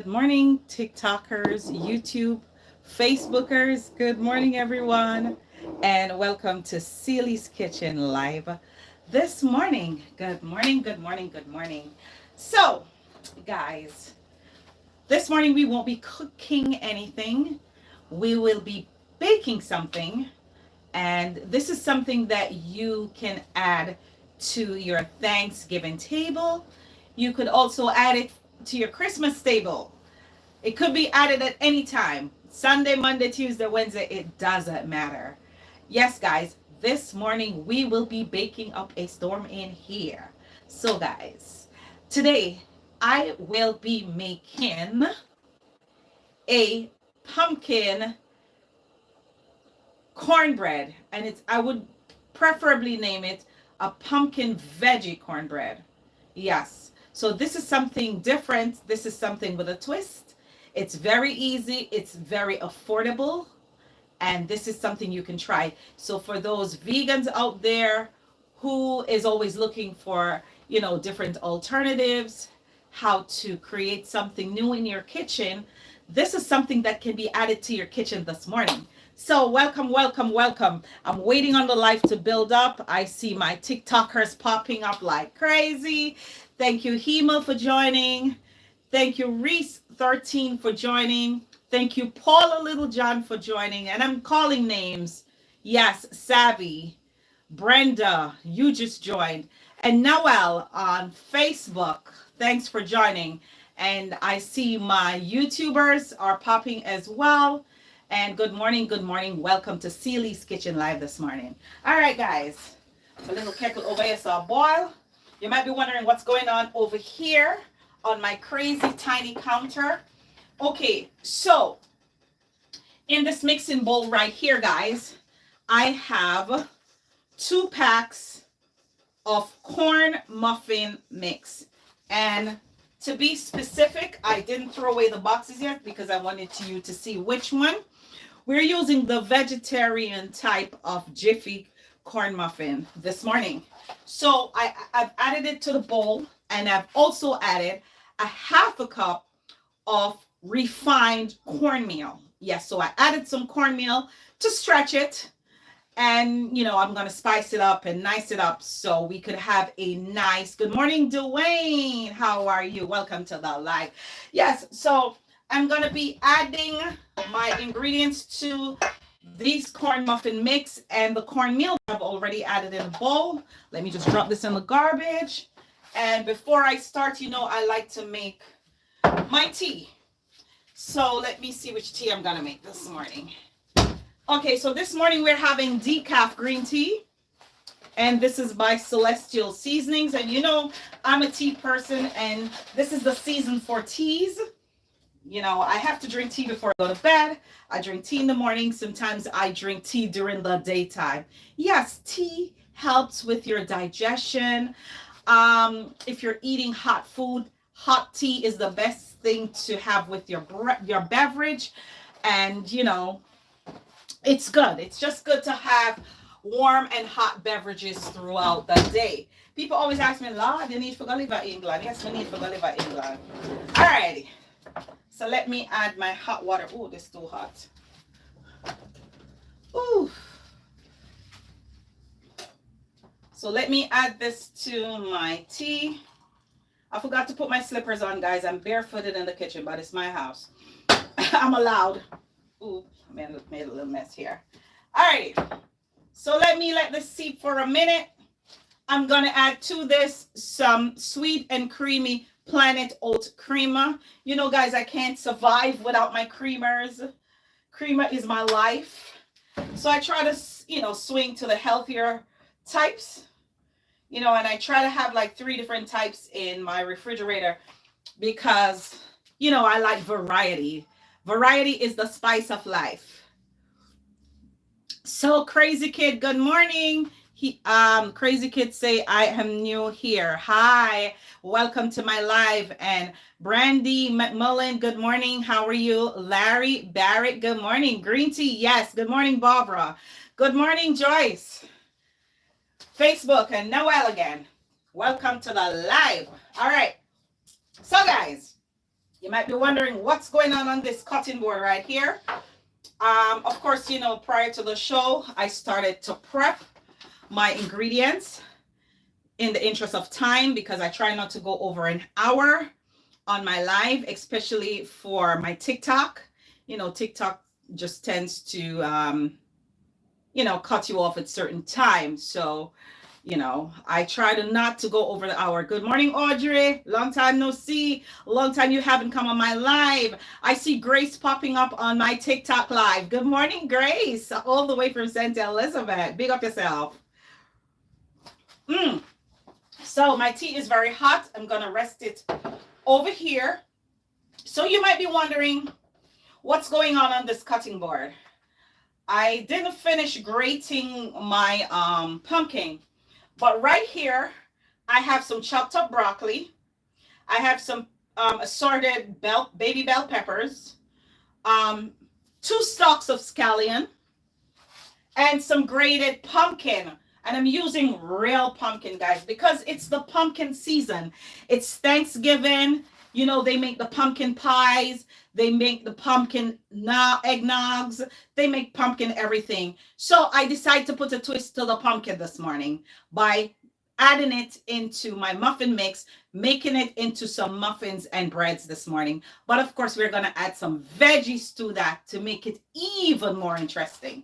Good morning, TikTokers, YouTube, Facebookers. Good morning, everyone, and welcome to Celie's Kitchen Live this morning. Good morning, good morning, good morning. So, guys, this morning we won't be cooking anything, we will be baking something, and this is something that you can add to your Thanksgiving table. You could also add it to your Christmas table. It could be added at any time. Sunday, Monday, Tuesday, Wednesday, it doesn't matter. Yes, guys, this morning we will be baking up a storm in here. So, guys, today I will be making a pumpkin cornbread, and I would preferably name it a pumpkin veggie cornbread. Yes. So this is something different. This is something with a twist. It's very easy, it's very affordable, and this is something you can try. So for those vegans out there who is always looking for, different alternatives, how to create something new in your kitchen, this is something that can be added to your kitchen this morning. So welcome, welcome, welcome. I'm waiting on the live to build up. I see my TikTokers popping up like crazy. Thank you, Hema, for joining. Thank you, Reese13 for joining. Thank you, Paula Littlejohn for joining. And I'm calling names. Yes, Savvy, Brenda, you just joined. And Noel on Facebook. Thanks for joining. And I see my YouTubers are popping as well. And good morning, good morning. Welcome to Celie's Kitchen Live this morning. All right, guys. A little kettle over here saw boil. You might be wondering what's going on over here on my crazy tiny counter. Okay, so in this mixing bowl right here, guys, I have 2 packs of corn muffin mix. And to be specific, I didn't throw away the boxes yet because I wanted you to see which one. We're using the vegetarian type of Jiffy corn muffin this morning. So I've added it to the bowl, and I've also added a half a cup of refined cornmeal. Yes, so I added some cornmeal to stretch it. And, I'm going to spice it up and nice it up so we could have a nice, good morning, Dwayne. How are you? Welcome to the live. Yes, so I'm going to be adding my ingredients to these corn muffin mix and the cornmeal I've already added in a bowl. Let me just drop this in the garbage. And before I start, I like to make my tea. So let me see which tea I'm going to make this morning. Okay, so this morning we're having decaf green tea. And this is by Celestial Seasonings. And I'm a tea person, and this is the season for teas. I have to drink tea before I go to bed. I drink tea in the morning. Sometimes I drink tea during the daytime. Yes, tea helps with your digestion. If you're eating hot food, hot tea is the best thing to have with your beverage. And, it's good. It's just good to have warm and hot beverages throughout the day. People always ask me, Lord, you need to go live in England. Yes, we need to go live in England. All righty. So let me add my hot water. Oh, this is too hot. Ooh. So let me add this to my tea. I forgot to put my slippers on, guys. I'm barefooted in the kitchen, but it's my house. I'm allowed. Ooh, I made a little mess here. All right. So let this seep for a minute. I'm going to add to this some sweet and creamy Planet Oat creamer. Guys, I can't survive without my creamers. Creamer is my life. So I try to, swing to the healthier types. And I try to have like 3 different types in my refrigerator because, I like variety. Variety is the spice of life. So Crazy Kid, good morning. Crazy Kid say, I am new here. Hi, welcome to my live. And Brandy McMullen, good morning. How are you? Larry Barrett, good morning. Green tea, yes. Good morning, Barbara. Good morning, Joyce. Facebook and Noel again. Welcome to the live. All right. So guys, You might be wondering what's going on this cutting board right here. Of course, you know, prior to the show, I started to prep my ingredients in the interest of time because I try not to go over an hour on my live, especially for my TikTok. You know, TikTok just tends to, you know, cut you off at certain times. So, you know, I try to not to go over the hour. Good morning, Audrey. Long time no see. Long time you haven't come on my live. I see Grace popping up on my TikTok live. Good morning, Grace. All the way from St. Elizabeth. Big up yourself. So my tea is very hot. I'm going to rest it over here. So you might be wondering what's going on this cutting board. I didn't finish grating my pumpkin. But right here, I have some chopped up broccoli. I have some assorted baby bell peppers, 2 stalks of scallion, and some grated pumpkin. And I'm using real pumpkin, guys, because it's the pumpkin season. It's Thanksgiving. You know, they make the pumpkin pies. They make the pumpkin eggnogs. They make pumpkin everything. So I decided to put a twist to the pumpkin this morning by adding it into my muffin mix, making it into some muffins and breads this morning. But of course, we're going to add some veggies to that to make it even more interesting.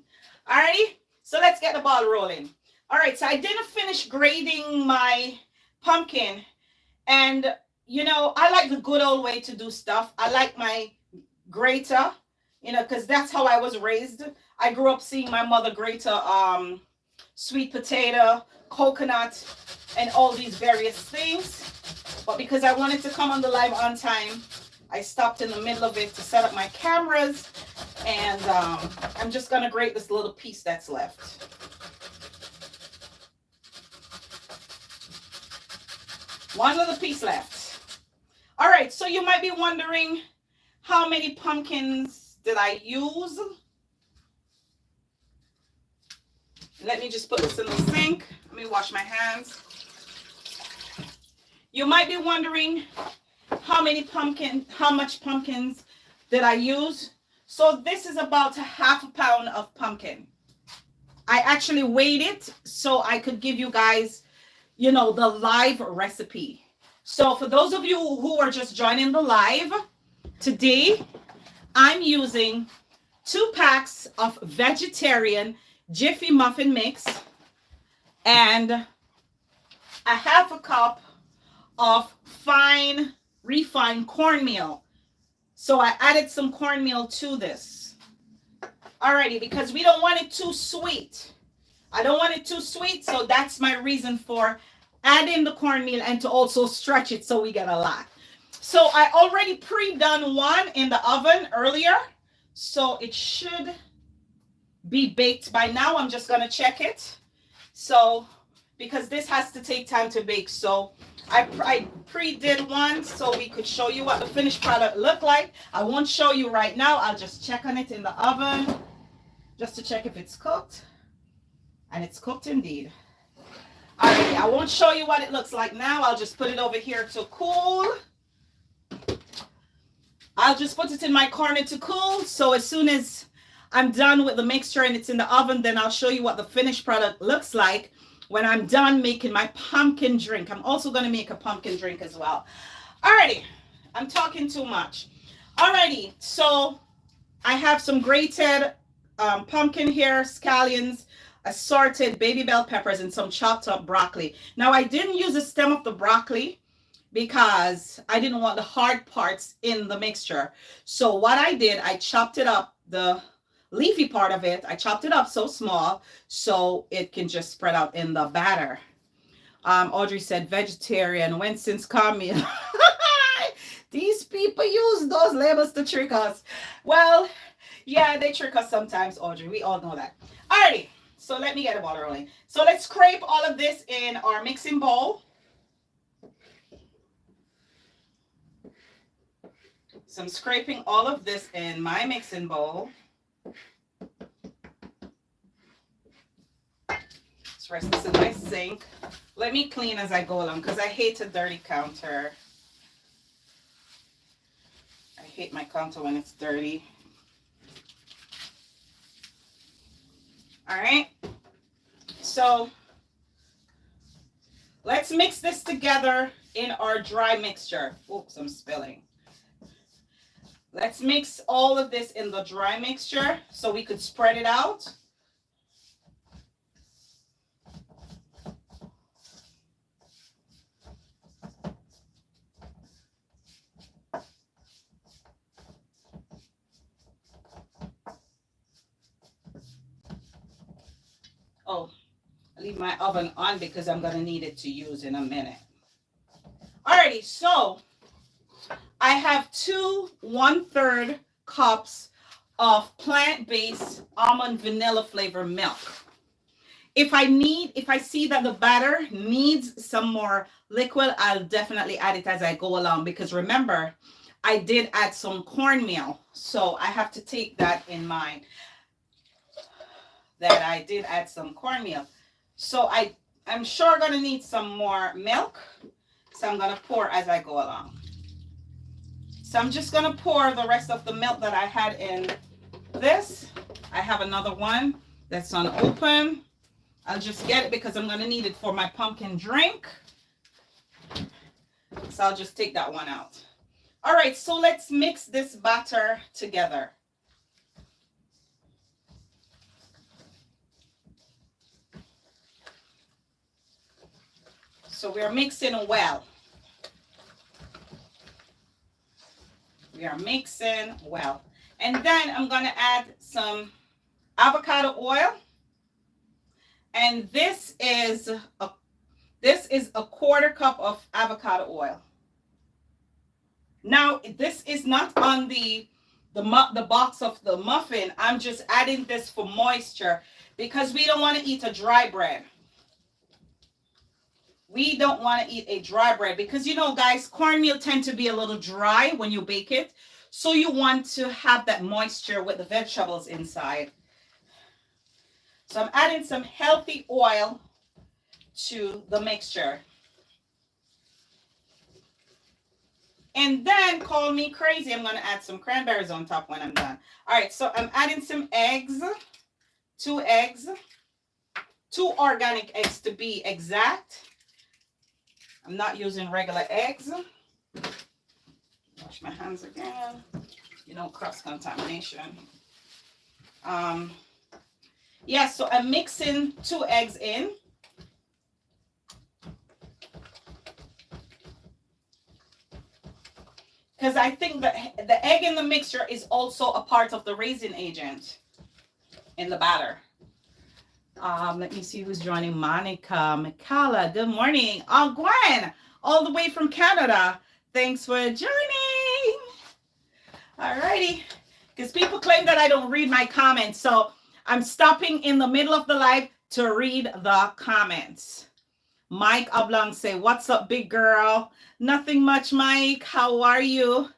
All righty, so let's get the ball rolling. All right, so I didn't finish grating my pumpkin. And, you know, I like the good old way to do stuff. I like my grater, you know, because that's how I was raised. I grew up seeing my mother grate sweet potato, coconut, and all these various things. But because I wanted to come on the live on time, I stopped in the middle of it to set up my cameras. And I'm just going to grate this little piece that's left. One little piece left. All right, so you might be wondering, how many pumpkins did I use? Let me just put this in the sink. Let me wash my hands. You might be wondering how much pumpkins did I use? So this is about 1/2 pound of pumpkin. I actually weighed it so I could give you guys, you know, the live recipe. So for those of you who are just joining the live, today I'm using 2 packs of vegetarian Jiffy muffin mix and 1/2 cup of fine refined cornmeal. So I added some cornmeal to this. Alrighty, because we don't want it too sweet. I don't want it too sweet, so that's my reason for adding the cornmeal and to also stretch it so we get a lot. So I already pre-done one in the oven earlier, so it should be baked by now. I'm just gonna check it. So, because this has to take time to bake, so I pre-did one so we could show you what the finished product looked like. I won't show you right now. I'll just check on it in the oven just to check if it's cooked. And it's cooked indeed. Alright, I won't show you what it looks like now. I'll just put it over here to cool. I'll just put it in my corner to cool. So as soon as I'm done with the mixture and it's in the oven, then I'll show you what the finished product looks like when I'm done making my pumpkin drink. I'm also going to make a pumpkin drink as well. Alrighty, I'm talking too much. Alrighty, so I have some grated pumpkin here, scallions, assorted baby bell peppers, and some chopped up broccoli. Now I didn't use the stem of the broccoli because I didn't want the hard parts in the mixture. So what I did, I chopped it up, the leafy part of it, I chopped it up so small so it can just spread out in the batter. Audrey said vegetarian, when since come. These people use those labels to trick us. Well, yeah, they trick us sometimes, Audrey. We all know that. Alrighty, so let me get the ball rolling. So let's scrape all of this in our mixing bowl. So I'm scraping all of this in my mixing bowl. Let's rest this in my sink. Let me clean as I go along because I hate a dirty counter. hate my counter when it's dirty. All right. So let's mix this together in our dry mixture. Oops, I'm spilling. Let's mix all of this in the dry mixture so we could spread it out. Oh, I leave my oven on because I'm going to need it to use in a minute. Alrighty, so I have 2 1/3 cups of plant-based almond vanilla flavor milk. If I see that the batter needs some more liquid, I'll definitely add it as I go along, because remember, I did add some cornmeal, so I have to take that in mind, that I did add some cornmeal. So I'm sure going to need some more milk, so I'm going to pour as I go along. So I'm just going to pour the rest of the milk that I had in this. I have another one that's unopened. I'll just get it because I'm going to need it for my pumpkin drink. So I'll just take that one out. All right, so let's mix this batter together. So we're mixing well. We are mixing well. And then I'm going to add some avocado oil. And this is a 1/4 cup of avocado oil. Now, this is not on the box of the muffin. I'm just adding this for moisture because we don't want to eat a dry bread. We don't want to eat a dry bread because, you know, guys, cornmeal tend to be a little dry when you bake it. So you want to have that moisture with the vegetables inside. So I'm adding some healthy oil to the mixture. And then, call me crazy, I'm going to add some cranberries on top when I'm done. All right, so I'm adding some eggs, 2 eggs, 2 organic eggs to be exact. I'm not using regular eggs. Wash my hands again. You know, cross-contamination. Yeah, so I'm mixing 2 eggs in. Because I think that the egg in the mixture is also a part of the raisin agent in the batter. Let me see who's joining. Monica, Mikala, good morning. Oh, Gwen, all the way from Canada. Thanks for joining. All righty. Because people claim that I don't read my comments. So I'm stopping in the middle of the live to read the comments. Mike Oblong say, what's up, big girl? Nothing much, Mike. How are you?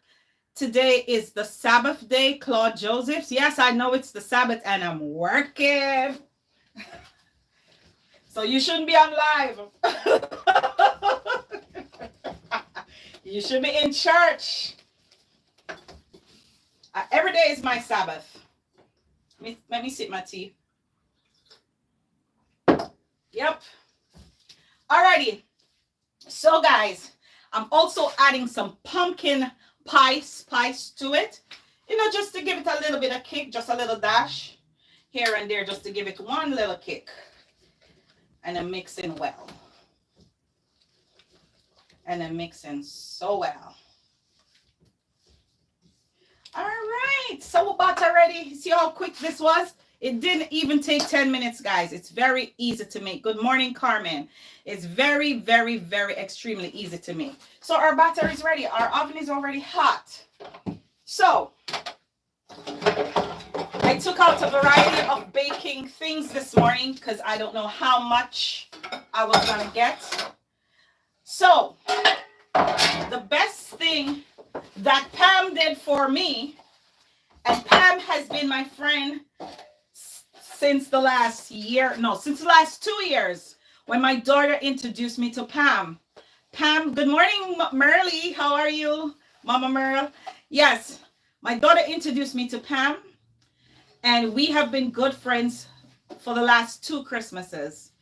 Today is the Sabbath day, Claude Josephs. Yes, I know it's the Sabbath and I'm working. So you shouldn't be on live. You should be in church. Every day is my Sabbath. Let me sip my tea. Yep. Alrighty. So guys, I'm also adding some pumpkin pie spice to it. You know, just to give it a little bit of kick, just a little dash here and there, just to give it one little kick. And I'm mixing well. And I'm mixing so well. All right, so butter ready. See how quick this was? It didn't even take 10 minutes, guys. It's very easy to make. Good morning, Carmen. It's very, very, very extremely easy to make. So our batter is ready. Our oven is already hot. So I took out a variety of baking things this morning because I don't know how much I was going to get. So the best thing that Pam did for me, and Pam has been my friend since the last year, no, since the last 2 years, when my daughter introduced me to Pam. Pam, good morning, Merle. How are you, Mama Merle? Yes, My daughter introduced me to Pam, and we have been good friends for the last 2 Christmases.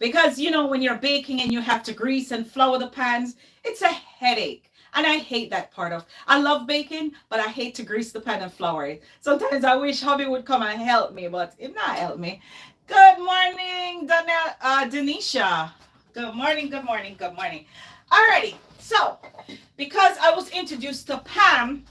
Because, you know, when you're baking and you have to grease and flour the pans, it's a headache. And I hate that part of. I love baking, but I hate to grease the pan and flour it. Sometimes I wish hubby would come and help me, but it not help me. Good morning, Denisha. Good morning, good morning, good morning. Alrighty, so because I was introduced to Pam,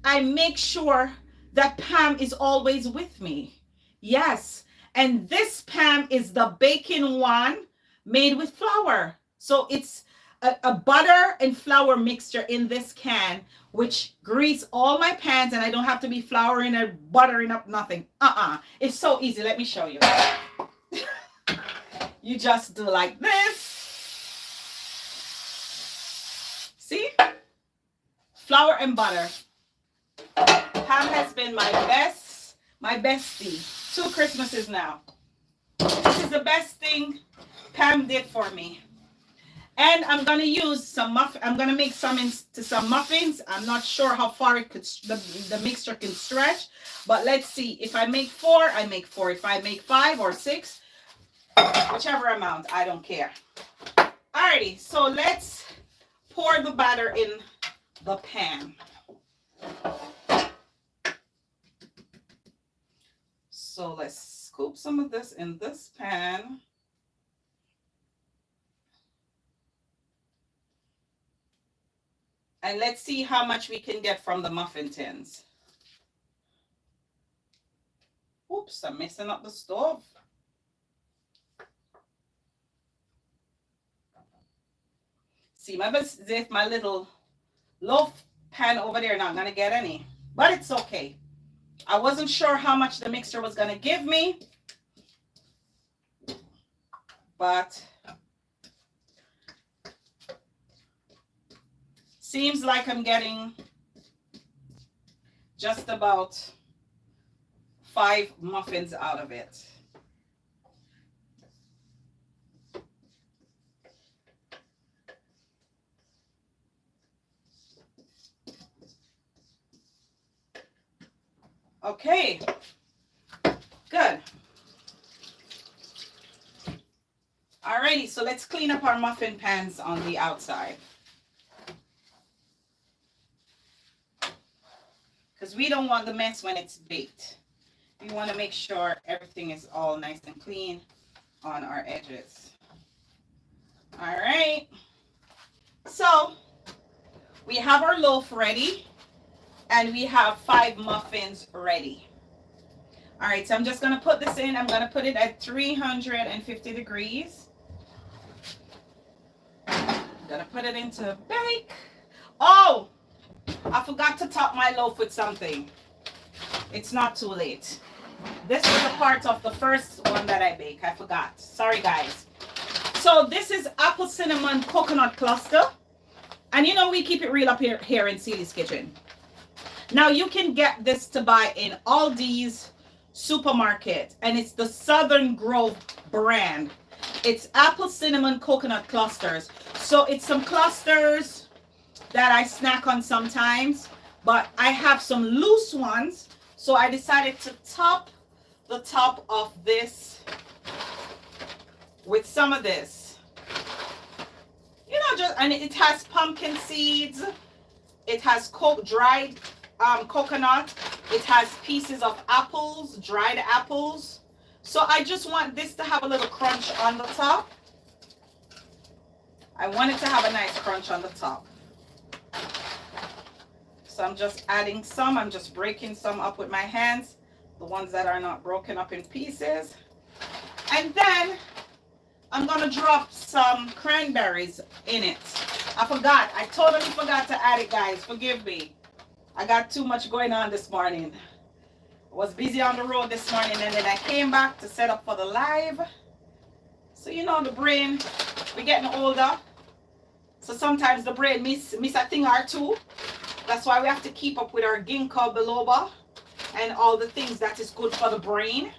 I make sure that Pam is always with me. Yes. And this Pam is the baking one made with flour. So it's a butter and flour mixture in this can, which grease all my pans, and I don't have to be flouring or buttering up nothing. It's so easy. Let me show you. You just do like this. See? Flour and butter. Pam has been my bestie. 2 Christmases now. This is the best thing Pam did for me. And I'm gonna use some I'm gonna make some into some muffins. I'm not sure how far it could the mixture can stretch, but let's see. If I make 4, I make 4. If I make 5 or 6, whichever amount, I don't care. Alrighty, so let's pour the batter in the pan. So let's scoop some of this in this pan. And let's see how much we can get from the muffin tins. Oops, I'm messing up the stove. See, my little loaf pan over there not gonna get any, but it's okay. I wasn't sure how much the mixture was gonna give me, but seems like I'm getting just about 5 muffins out of it. Okay, good. Alrighty, so let's clean up our muffin pans on the outside. Because we don't want the mess when it's baked. We want to make sure everything is all nice and clean on our edges. All right. So we have our loaf ready. And we have 5 muffins ready. All right, so I'm just going to put this in. I'm going to put it at 350 degrees. I'm going to put it into bake. Oh, I forgot to top my loaf with something. It's not too late. This was a part of the first one that I bake. I forgot. Sorry, guys. So this is apple cinnamon coconut cluster. And you know we keep it real up here in Celi's Kitchen. Now you can get this to buy in Aldi's supermarket, and it's the Southern Grove brand. It's apple cinnamon coconut clusters. So it's some clusters that I snack on sometimes, but I have some loose ones. So I decided to top the top of this with some of this. You know, and it has pumpkin seeds. It has dried coconut. It has pieces of apples, dried apples. So I just want this to have a little crunch on the top. I want it to have a nice crunch on the top. So I'm just adding some. I'm just breaking some up with my hands, the ones that are not broken up in pieces. And then I'm going to drop some cranberries in it. I totally forgot to add it, guys. Forgive me. I got too much going on this morning. I was busy on the road this morning, and then I came back to set up for the live. So you know the brain, we're getting older. So sometimes the brain miss a thing or two. That's why we have to keep up with our ginkgo biloba and all the things that is good for the brain.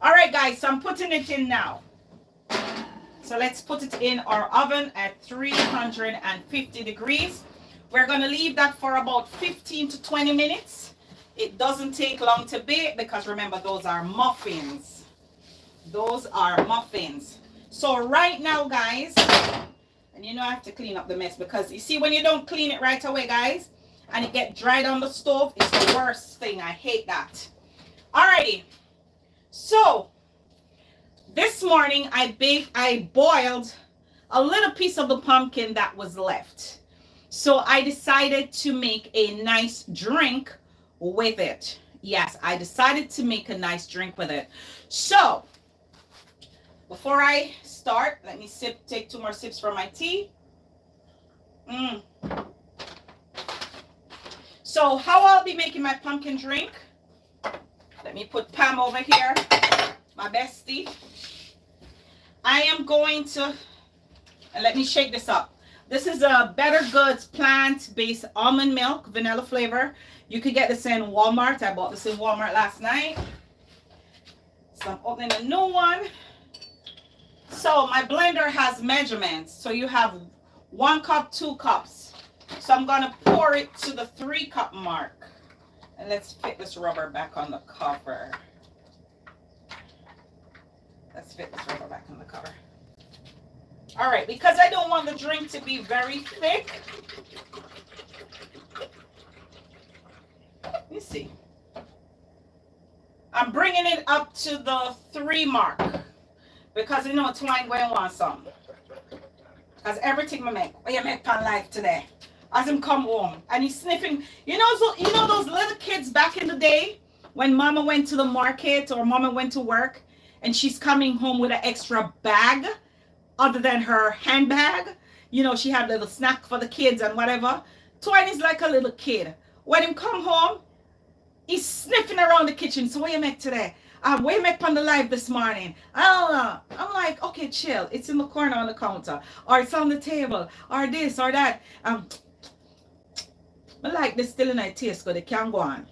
All right, guys, so I'm putting it in now. So let's put it in our oven at 350 degrees. We're going to leave that for about 15 to 20 minutes. It doesn't take long to bake because remember, those are muffins. Those are muffins. So right now, guys, and you know I have to clean up the mess because you see when you don't clean it right away, guys, and it get dried on the stove, it's the worst thing. I hate that. Alrighty. So this morning I boiled a little piece of the pumpkin that was left. So I decided to make a nice drink with it. Yes, I decided to make a nice drink with it. So before I start, let me take 2 more sips from my tea. So how I'll be making my pumpkin drink. Let me put Pam over here, my bestie. I am going to, and let me shake this up. This is a Better Goods plant-based almond milk, vanilla flavor. You could get this in Walmart. I bought this in Walmart last night. So I'm opening a new one. So my blender has measurements. So you have 1 cup, 2 cups. So I'm going to pour it to the 3 cup mark. And let's fit this rubber back on the cover. Let's fit this rubber back on the cover. All right, because I don't want the drink to be very thick. Let me see. I'm bringing it up to the 3 mark. Because you know Twine going to want some. Because everything I make, what you make pan life today. As him come home and he's sniffing. You know those little kids back in the day when mama went to the market or mama went to work and she's coming home with an extra bag other than her handbag. You know, she had a little snack for the kids and whatever. Twine is like a little kid. When him come home, he's sniffing around the kitchen. So what you make today? What you make on the live this morning? I don't know. I'm like, okay, chill. It's in the corner on the counter. Or it's on the table. Or this or that. I like this still in my taste good. It can go on.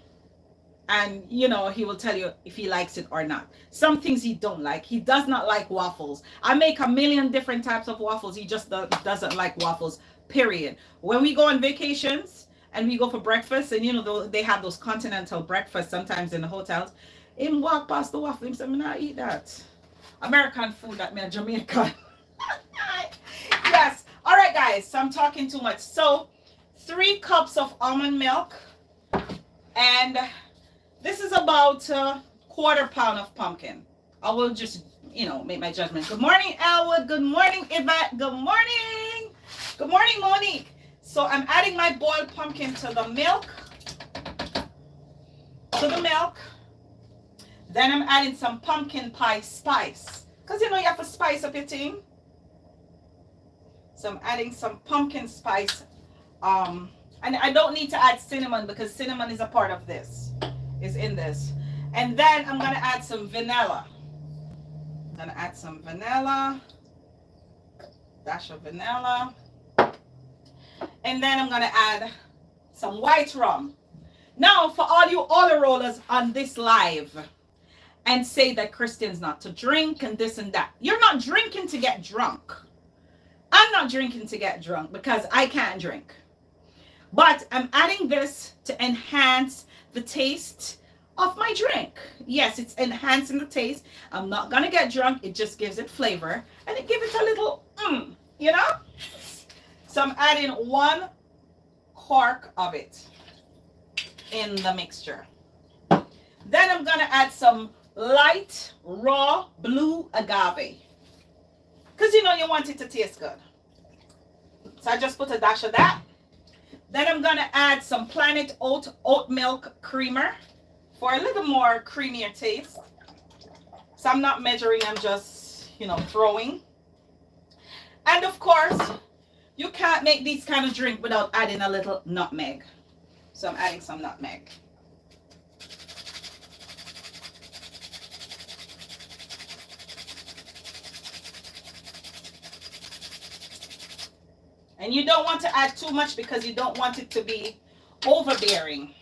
And, you know, he will tell you if he likes it or not. Some things he don't like. He does not like waffles. I make a million different types of waffles. He just doesn't like waffles, period. When we go on vacations and we go for breakfast, and, you know, they have those continental breakfasts sometimes in the hotels, him walk past the waffle, him say, I'm not eat that. American food that me a Jamaican. Yes. All right, guys. So I'm talking too much. So 3 cups of almond milk. And this is about a 1/4 pound of pumpkin. I will just, you know, make my judgment. Good morning, Elwood. Good morning, Yvette. Good morning. Good morning, Monique. So I'm adding my boiled pumpkin to the milk. Then I'm adding some pumpkin pie spice. Because, you know, you have to spice up your thing. So I'm adding some pumpkin spice. And I don't need to add cinnamon because cinnamon is a part of this. Is in this. And then I'm going to add some vanilla. I'm going to add some vanilla. Dash of vanilla. And then I'm going to add some white rum. Now, for all you oil rollers on this live and say that Christian's not to drink and this and that. You're not drinking to get drunk. I'm not drinking to get drunk because I can't drink. But I'm adding this to enhance the taste of my drink. Yes, it's enhancing the taste. I'm not going to get drunk. It just gives it flavor. And it gives it a little, you know? So I'm adding 1 cork of it in the mixture. Then I'm going to add some light, raw, blue agave. Because, you know, you want it to taste good. So I just put a dash of that. Then I'm going to add some Planet oat milk creamer for a little more creamier taste. So I'm not measuring, I'm just, you know, throwing. And of course, you can't make these kind of drink without adding a little nutmeg. So I'm adding some nutmeg. And you don't want to add too much because you don't want it to be overbearing.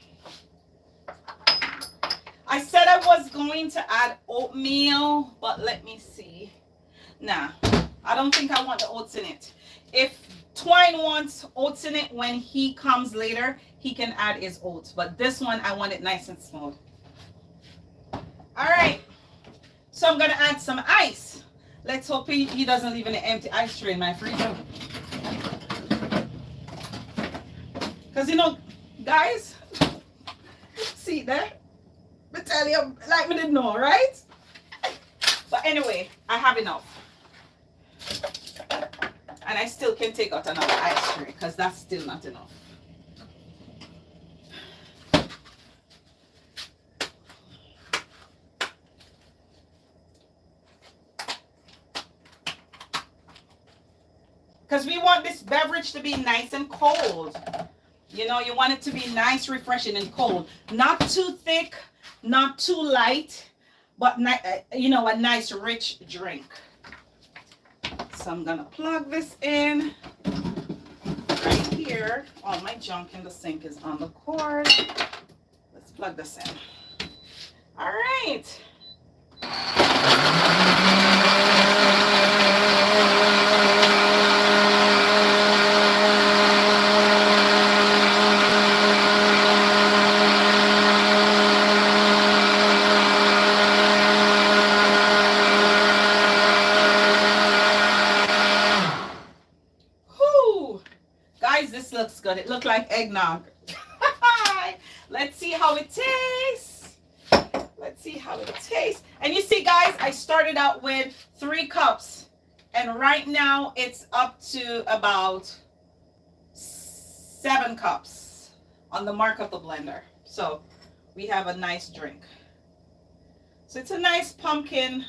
I said I was going to add oatmeal, but let me see. Nah, I don't think I want the oats in it. If Twine wants oats in it when he comes later, he can add his oats. But this one, I want it nice and smooth. All right. So I'm going to add some ice. Let's hope he doesn't leave any empty ice tray in my freezer. Because, you know, guys, see there? I tell you, like me didn't know, right? But anyway, I have enough. And I still can take out another ice tray because that's still not enough. Because we want this beverage to be nice and cold. You know, you want it to be nice, refreshing, and cold. Not too thick, not too light, but, you know, a nice, rich drink. So I'm going to plug this in right here. All my junk in the sink is on the cord. Let's plug this in. All right. Looks good. It looked like eggnog. Let's see how it tastes. Let's see how it tastes. And you see, guys, I started out with 3 cups. And right now it's up to about 7 cups on the mark of the blender. So we have a nice drink. So it's a nice pumpkin,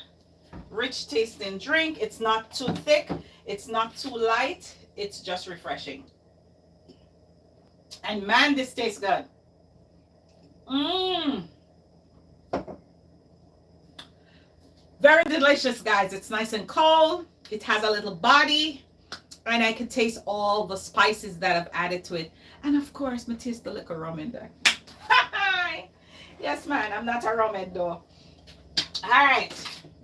rich tasting drink. It's not too thick. It's not too light. It's just refreshing. And man, this tastes good. Very delicious, guys. It's nice and cold. It has a little body. And I can taste all the spices that I've added to it. And of course, I taste the liquor rum in there. Yes, man. I'm not a rumhead though. All right.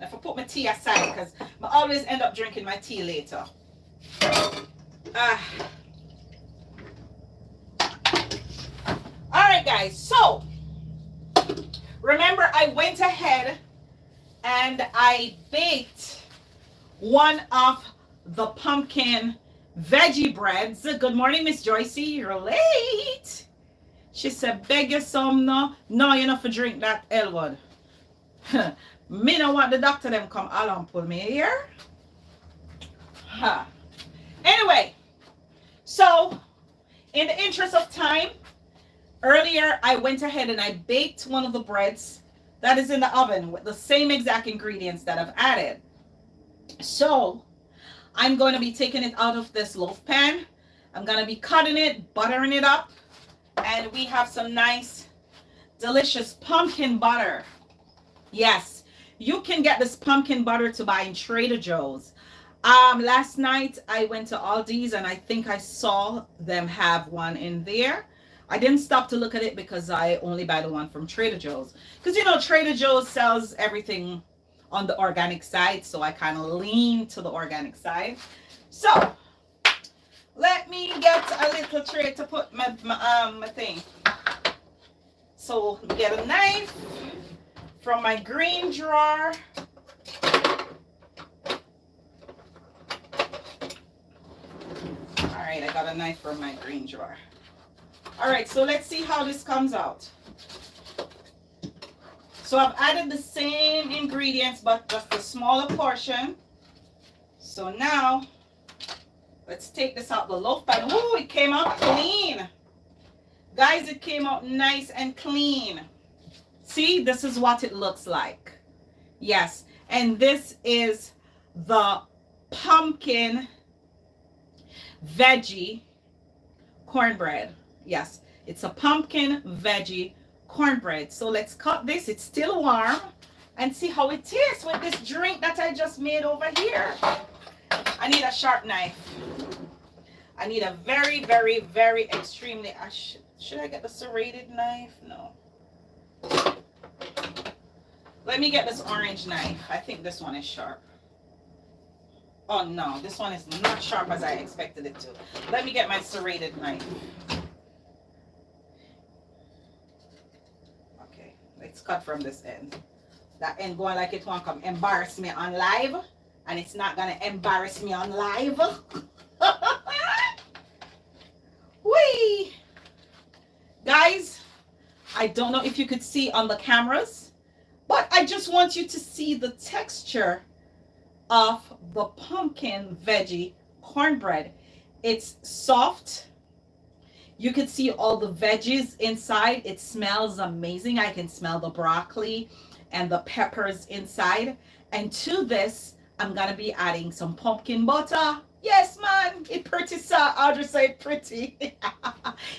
If I put my tea aside, because I always end up drinking my tea later. All right, guys, so remember I went ahead and I baked one of the pumpkin veggie breads. Good morning, Miss Joycey. You're late. She said, beg you some no. No, you not for drink that Elwood. Me no want the doctor them come along pull me here. Huh. Anyway, so in the interest of time, earlier, I went ahead and I baked one of the breads that is in the oven with the same exact ingredients that I've added. So I'm going to be taking it out of this loaf pan. I'm going to be cutting it, buttering it up, and we have some nice, delicious pumpkin butter. Yes, you can get this pumpkin butter to buy in Trader Joe's. Last night I went to Aldi's and I think I saw them have one in there. I didn't stop to look at it because I only buy the one from Trader Joe's. Because, you know, Trader Joe's sells everything on the organic side. So I kind of lean to the organic side. So, let me get a little tray to put my thing. So, get a knife from my green drawer. All right, I got a knife from my green drawer. All right, so let's see how this comes out. So I've added the same ingredients, but just a smaller portion. So now, let's take this out the loaf pan. Ooh, it came out clean. Guys, it came out nice and clean. See, this is what it looks like. Yes, and this is the pumpkin veggie cornbread. Yes, it's a pumpkin veggie cornbread. So let's cut this. It's still warm. And see how it tastes with this drink that I just made over here. I need a sharp knife. I need a very, very, very extremely... should I get the serrated knife? No. Let me get this orange knife. I think this one is sharp. Oh no, this one is not sharp as I expected it to. Let me get my serrated knife. It's cut from this end. That end going like it won't come embarrass me on live. And it's not gonna embarrass me on live. Whee! Guys, I don't know if you could see on the cameras, but I just want you to see the texture of the pumpkin veggie cornbread. It's soft. You can see all the veggies inside. It smells amazing. I can smell the broccoli and the peppers inside. And to this, I'm gonna be adding some pumpkin butter. Yes, man, it's pretty, sir. I'll just say pretty.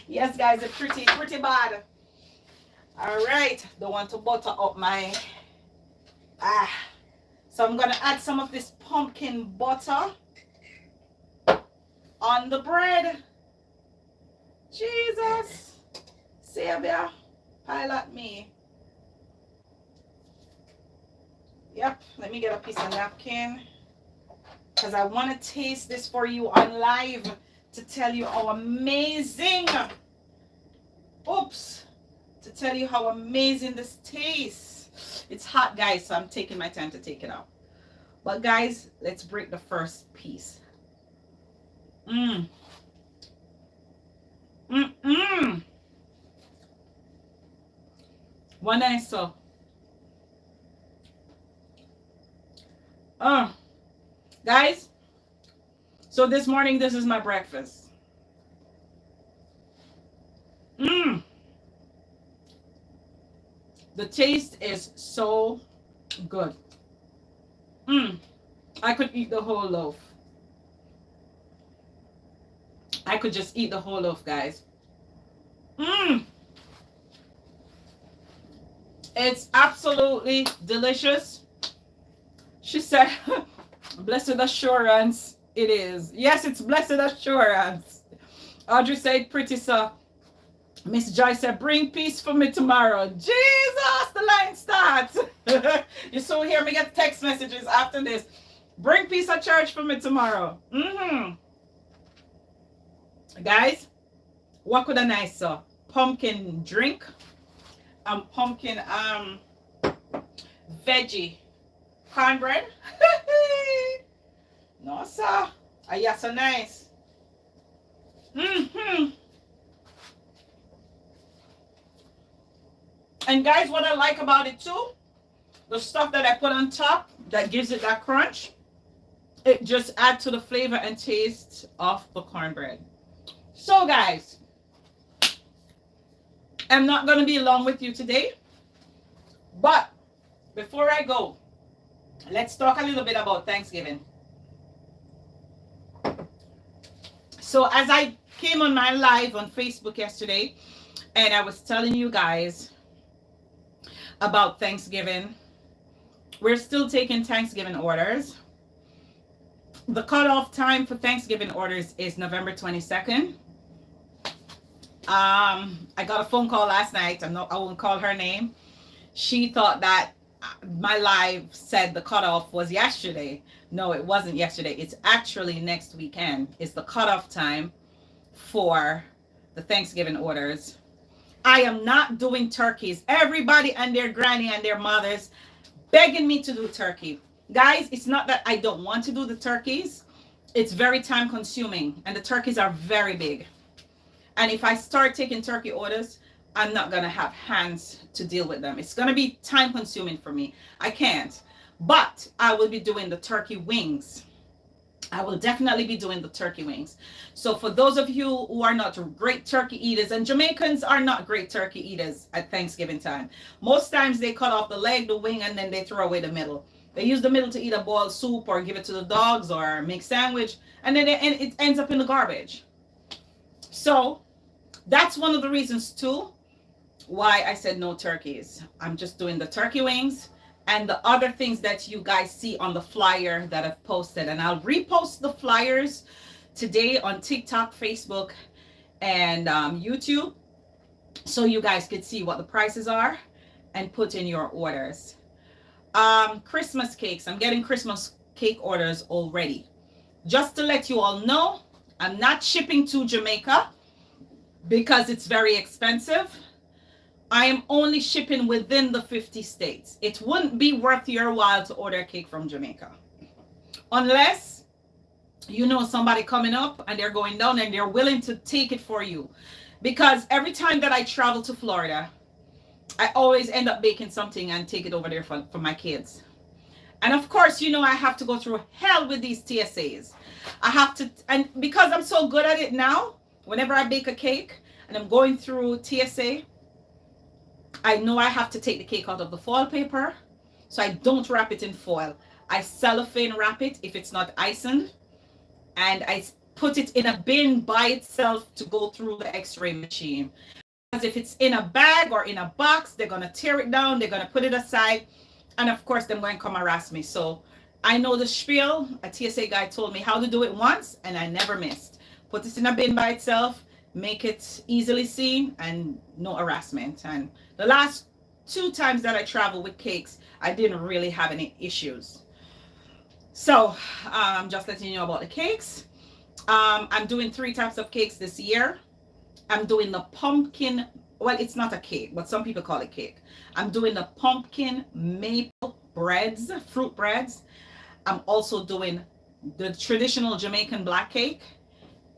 Yes, guys, it's pretty bad. All right, don't want to butter up my so I'm gonna add some of this pumpkin butter on the bread. Jesus, Savior, pilot me. Yep, let me get a piece of napkin because I want to taste this for you on live to tell you how amazing. Oops, to tell you how amazing this tastes. It's hot, guys, so I'm taking my time to take it out. But guys, let's break the first piece. One I saw. Guys, so this morning this is my breakfast. The taste is so good. I could eat the whole loaf. I could just eat the whole loaf, guys. It's absolutely delicious. She said, blessed assurance it is. Yes, it's blessed assurance. Audrey said, pretty, sir. Miss Joyce said, bring peace for me tomorrow. Jesus, the line starts. You so hear me get text messages after this. Bring peace at church for me tomorrow. Guys, what could a nice pumpkin drink and pumpkin veggie cornbread? No, sir. Yeah, so nice. And guys, what I like about it too, the stuff that I put on top that gives it that crunch, it just adds to the flavor and taste of the cornbread. So guys, I'm not going to be long with you today, but before I go, let's talk a little bit about Thanksgiving. So as I came on my live on Facebook yesterday, and I was telling you guys about Thanksgiving, we're still taking Thanksgiving orders. The cutoff time for Thanksgiving orders is November 22nd. I got a phone call last night. I won't call her name. She thought that my live said the cutoff was yesterday. No, it wasn't yesterday. It's actually next weekend. It's the cutoff time for the Thanksgiving orders. I am not doing turkeys. Everybody and their granny and their mothers begging me to do turkey. Guys, it's not that I don't want to do the turkeys. It's very time consuming and the turkeys are very big. And if I start taking turkey orders, I'm not going to have hands to deal with them. It's going to be time consuming for me. I can't. But I will be doing the turkey wings. I will definitely be doing the turkey wings. So for those of you who are not great turkey eaters, and Jamaicans are not great turkey eaters at Thanksgiving time. Most times they cut off the leg, the wing, and then they throw away the middle. They use the middle to eat a boiled soup or give it to the dogs or make sandwich. And then it ends up in the garbage. So that's one of the reasons too why I said no turkeys. I'm just doing the turkey wings and the other things that you guys see on the flyer that I've posted. And I'll repost the flyers today on TikTok, Facebook, and YouTube, so you guys could see what the prices are and put in your orders. Christmas cakes. I'm getting Christmas cake orders already. Just to let you all know, I'm not shipping to Jamaica because it's very expensive. I am only shipping within the 50 states. It wouldn't be worth your while to order a cake from Jamaica. Unless you know somebody coming up and they're going down and they're willing to take it for you. Because every time that I travel to Florida, I always end up baking something and take it over there for my kids. And of course, you know, I have to go through hell with these TSAs. I have to, and because I'm so good at it now, whenever I bake a cake and I'm going through TSA, I know I have to take the cake out of the foil paper. So I don't wrap it in foil. I cellophane wrap it if it's not icing. And I put it in a bin by itself to go through the x-ray machine. Because if it's in a bag or in a box, they're going to tear it down. They're going to put it aside. And of course, they're going to come harass me. So I know the spiel. A TSA guy told me how to do it once, and I never missed. Put it in a bin by itself, make it easily seen, and no harassment. And the last 2 times that I traveled with cakes, I didn't really have any issues. So I'm just letting you know about the cakes. I'm doing 3 types of cakes this year. I'm doing the pumpkin, well, it's not a cake, but some people call it cake. I'm doing the pumpkin maple breads, fruit breads. I'm also doing the traditional Jamaican black cake.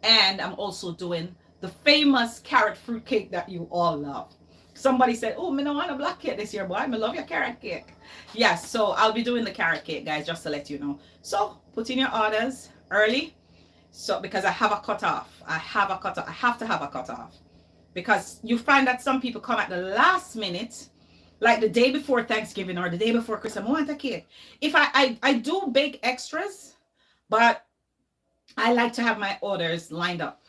And I'm also doing the famous carrot fruit cake that you all love. Somebody said, oh, me no want a black cake this year, boy. I love your carrot cake. Yes, so I'll be doing the carrot cake, guys, just to let you know. So put in your orders early. So because I have a cutoff. I have to have a cutoff. Because you find that some people come at the last minute, like the day before Thanksgiving or the day before Christmas. I want a cake. If I do bake extras, but I like to have my orders lined up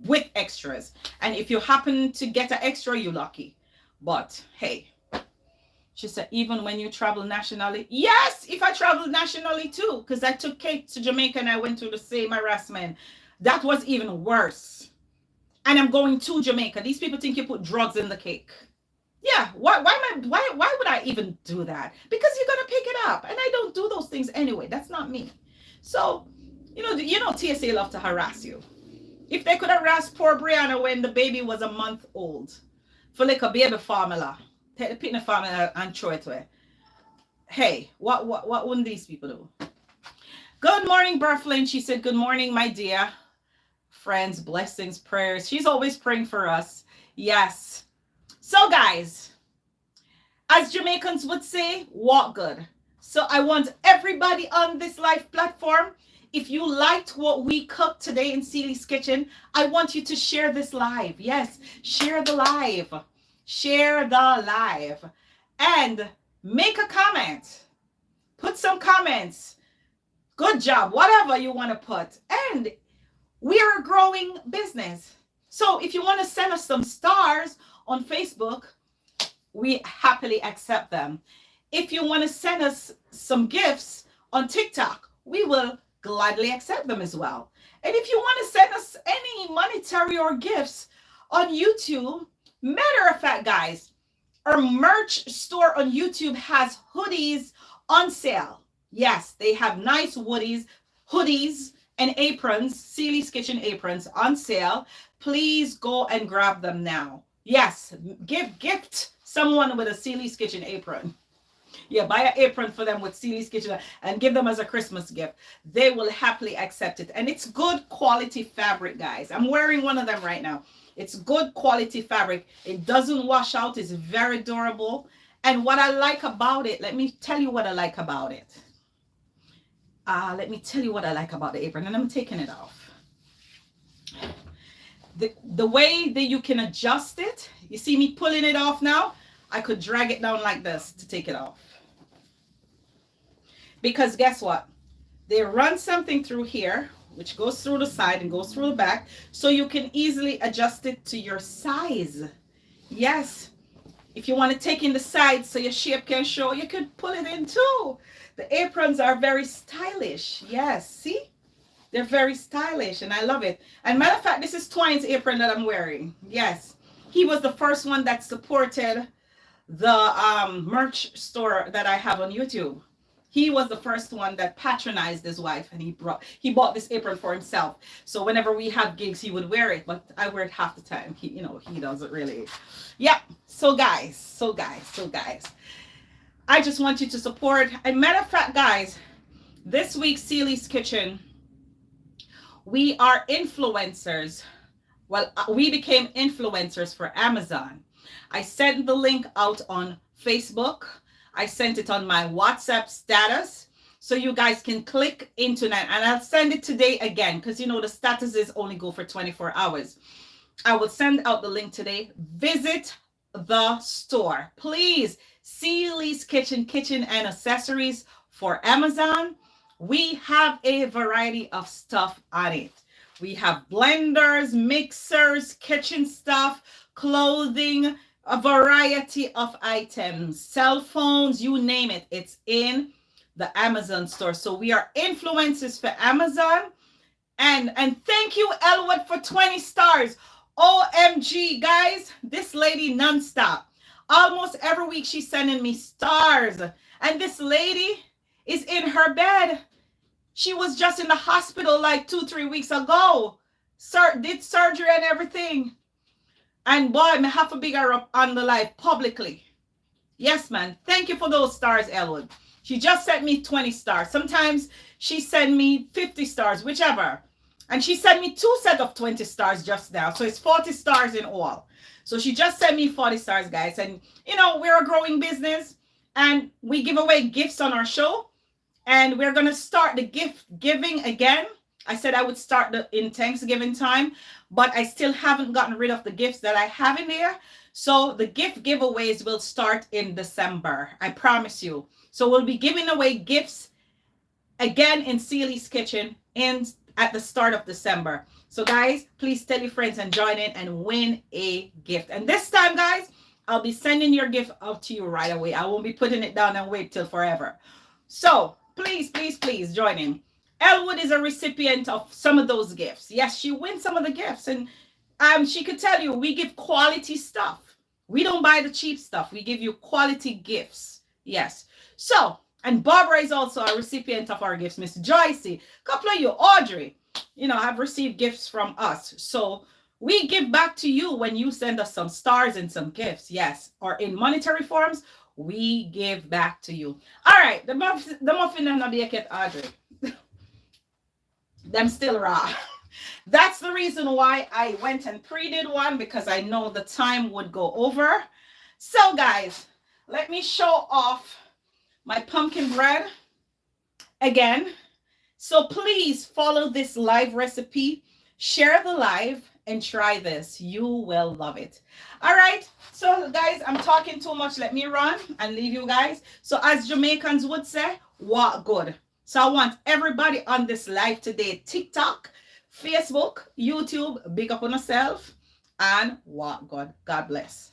with extras. And if you happen to get an extra, you're lucky. But hey, she said, even when you travel nationally? Yes, if I travel nationally too, because I took cake to Jamaica and I went through the same harassment. That was even worse. And I'm going to Jamaica. These people think you put drugs in the cake. Yeah, why would I even do that? Because you're gonna pick it up, and I don't do those things anyway. That's not me. So, you know, TSA love to harass you. If they could harass poor Brianna when the baby was a month old, for like a baby formula, take the picnic formula and throw it away. Hey, what wouldn't these people do? Good morning, Berthlyn. She said, good morning, my dear. Friends, blessings, prayers. She's always praying for us. Yes. So guys, as Jamaicans would say, walk good. So I want everybody on this live platform, if you liked what we cooked today in Celie's Kitchen, I want you to share this live. Yes, share the live. Share the live. And make a comment. Put some comments. Good job. Whatever you want to put. And we are a growing business. So if you want to send us some stars on Facebook, we happily accept them. If you want to send us some gifts on TikTok, we will gladly accept them as well. And if you want to send us any monetary or gifts on YouTube, matter of fact, guys, our merch store on YouTube has hoodies on sale. Yes, they have nice hoodies and aprons, Celie's Kitchen aprons on sale. Please go and grab them now. Yes, gift someone with a Celie's Kitchen apron. Yeah, buy an apron for them with Celie's Kitchen and give them as a Christmas gift. They will happily accept it. And it's good quality fabric, guys. I'm wearing one of them right now. It's good quality fabric. It doesn't wash out. It's very durable. And what I like about it, let me tell you what I like about it. Let me tell you what I like about the apron. And I'm taking it off. The way that you can adjust it, you see me pulling it off now? I could drag it down like this to take it off. Because guess what? They run something through here, which goes through the side and goes through the back, so you can easily adjust it to your size. Yes. If you want to take in the sides so your shape can show, you could pull it in too. The aprons are very stylish. Yes, see? They're very stylish and I love it. And matter of fact, this is Twine's apron that I'm wearing. Yes. He was the first one that supported the merch store that I have on YouTube. He was the first one that patronized his wife, and he bought this apron for himself. So whenever we have gigs, he would wear it, but I wear it half the time. He doesn't really. Yeah. So guys, I just want you to support. And matter of fact, guys, this week Seely's Kitchen, we are influencers. Well, we became influencers for Amazon. I sent the link out on Facebook. I sent it on my WhatsApp status. So you guys can click into that. And I'll send it today again, because the statuses only go for 24 hours. I will send out the link today. Visit the store. Please, Seely's Kitchen and accessories for Amazon. We have a variety of stuff on it. We have blenders, mixers, kitchen stuff, clothing, a variety of items, cell phones, you name it. It's in the Amazon store. So we are influencers for Amazon. And thank you, Elwood, for 20 stars. OMG, guys, this lady nonstop. Almost every week she's sending me stars. And this lady is in her bed. She was just in the hospital like 2-3 weeks ago. Did surgery and everything. And boy, I have to big her up on the live publicly. Yes, man. Thank you for those stars, Elwood. She just sent me 20 stars. Sometimes she sent me 50 stars, whichever. And she sent me 2 sets of 20 stars just now. So it's 40 stars in all. So she just sent me 40 stars, guys. And, we're a growing business. And we give away gifts on our show. And we're going to start the gift giving again. I said I would start in Thanksgiving time, but I still haven't gotten rid of the gifts that I have in there. So the gift giveaways will start in December. I promise you. So we'll be giving away gifts again in Seely's Kitchen at the start of December. So guys, please tell your friends and join in and win a gift. And this time, guys, I'll be sending your gift out to you right away. I won't be putting it down and wait till forever. So please, please, please join in. Elwood is a recipient of some of those gifts. Yes, she wins some of the gifts. And she could tell you, we give quality stuff. We don't buy the cheap stuff. We give you quality gifts. Yes. So, and Barbara is also a recipient of our gifts. Miss Joycey, a couple of you, Audrey, have received gifts from us. So we give back to you when you send us some stars and some gifts. Yes. Or in monetary forms, we give back to you. All right. The muffin and the bake, Audrey. Them still raw. That's the reason why I went and pre-did one, because I know the time would go over. So guys, let me show off my pumpkin bread again. So please follow this live recipe, share the live, and try this. You will love it. All right. So guys, I'm talking too much. Let me run and leave you guys. So as Jamaicans would say, what good? So I want everybody on this live today, TikTok, Facebook, YouTube, big up on yourself, and what God. God bless.